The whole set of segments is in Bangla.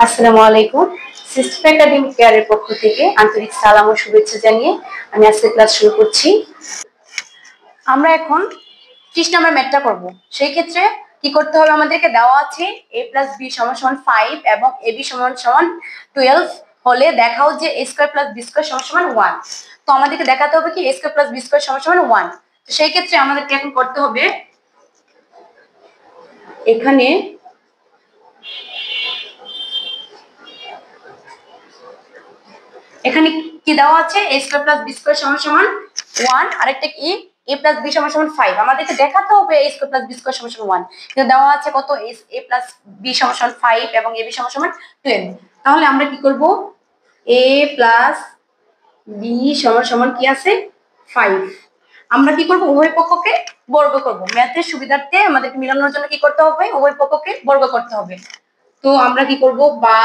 আসসালামু আলাইকুম। সিস্টেম একাডেমিক কেয়ারের পক্ষ থেকে আন্তরিক সালাম ও শুভেচ্ছা জানিয়ে আমি আজকে ক্লাস শুরু করছি। আমরা এখন 30 নম্বর ম্যাথটা করব। সেই ক্ষেত্রে কি করতে হবে, আমাদেরকে দেওয়া আছে a + b = 5 এবং ab = 12 হলে দেখাও যে a² + b² = 1। তো আমাদেরকে দেখাতে হবে কি a² + b² = 1। তো সেই ক্ষেত্রে আমাদেরকে এখন করতে হবে, এখানে কি দেওয়া আছে a² + b² = 1, আরেকটা কি a + b = 5। আমাদেরকে দেখাতে হবে a² + b² = 1, কিন্তু দেওয়া আছে কত a + b = 5 এবং ab = 12। তাহলে আমরা কি করব, a + b = কি আছে 5। আমরা কি করব, উভয় পক্ষকে বর্গ করব। ম্যাথের সুবিধার্থে আমাদেরকে মিলানোর জন্য কি করতে হবে, উভয় পক্ষকে বর্গ করতে হবে। তো আমরা কি করব, বা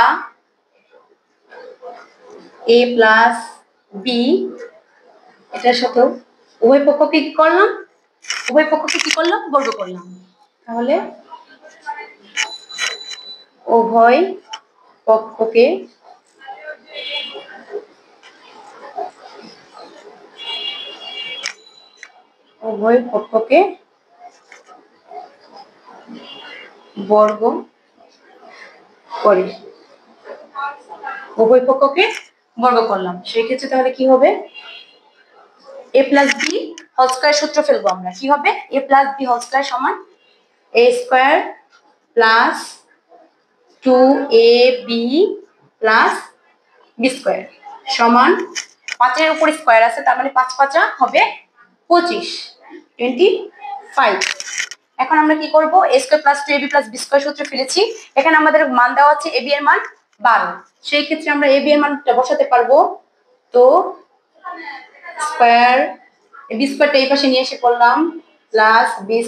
a + b এটার সাথে উভয় পক্ষকে কি করলাম, বর্গ করলাম। তাহলে উভয় পক্ষকে বর্গ করি, উভয় পক্ষকে বর্গ করলাম। সেই ক্ষেত্রে তাহলে কি হবে, a + b হোল স্কয়ার সূত্র ফেলবো আমরা। কি হবে, a + b হোল স্কয়ার সমান a² + 2ab + b² সমান 5 এর উপর স্কয়ার আছে, তার মানে 5 5 হবে 25, 25। এখন আমরা কি করব, a² + 2ab + b² সূত্র ফেলেছি। এখানে আমাদের মান দেওয়া আছে ab এর মান 12। সেই ক্ষেত্রে আমরা ab এর মানটা বসাতে পারবো। তো স্কয়ার b² এই পাশে নিয়ে এসে করলাম প্লাস b² +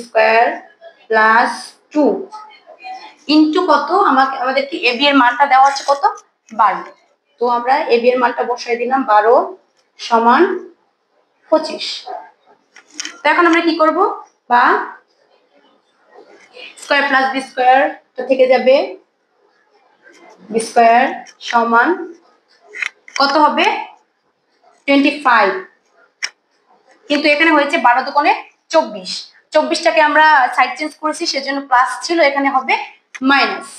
2 ইনটু কত, আমাদেরকে ab এর মানটা দেওয়া আছে কত, 12। তো আমরা ab এর মানটা বসাই দিলাম 12 সমান 25। তো এখন আমরা কি করব, বা স্কয়ার প্লাস b² তো থেকে যাবে b² সমান কত হবে 25। কিন্তু এখানে হয়েছে 12 দুগুণে 24, 24টাকে আমরা সাইড চেঞ্জ করেছি সেজন্য প্লাস ছিল, এখানে হবে মাইনাস।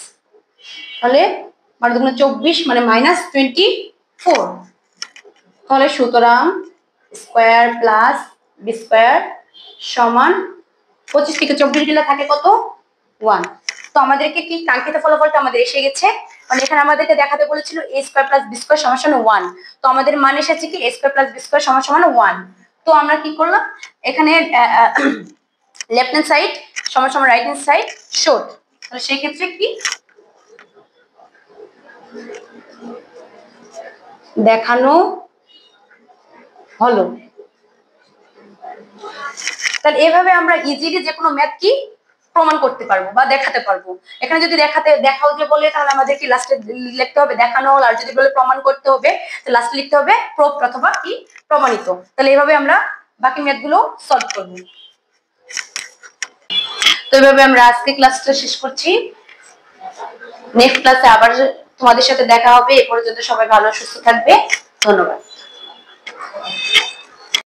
তাহলে 12 দুগুণে 24 মানে -24। তাহলে সুতরাং স্কয়ার প্লাস b² সমান 25 থেকে 24 গেলে থাকে কত, 1। তো আমাদেরকে কি কাঙ্ক্ষিত ফলাফলটা আমাদের এসে গেছে। মানে এখানে আমাদেরকে দেখাতে বলেছিল a² + b² = 1। তো আমাদের মান এসেছে কি a² + b² = 1। তো আমরা কি করলাম, এখানে লেফট হ্যান্ড সাইড সমান রাইট হ্যান্ড সাইড শর্ট। তাহলে সেই ক্ষেত্রে কি দেখানো হলো। তাহলে এভাবে আমরা ইজিলি যে কোনো ম্যাথ কি প্রমাণ করতে পারবো বা দেখাতে পারবো। এখানে যদি দেখাও যে বলে, তাহলে আমাদের কি লাস্টে লিখতে হবে দেখানো হলো, আর যদি বলে প্রমাণ করতে হবে তো লাস্টে লিখতে হবে প্রুফ অথবা কি প্রমাণিত। তাহলে এভাবে আমরা বাকি ম্যাথগুলো সলভ করব। তো এভাবে আমরা আজকে ক্লাসটা শেষ করছি। নেক্সট ক্লাসে আবার তোমাদের সাথে দেখা হবে। এ পর্যন্ত সবাই ভালো সুস্থ থাকবে। ধন্যবাদ।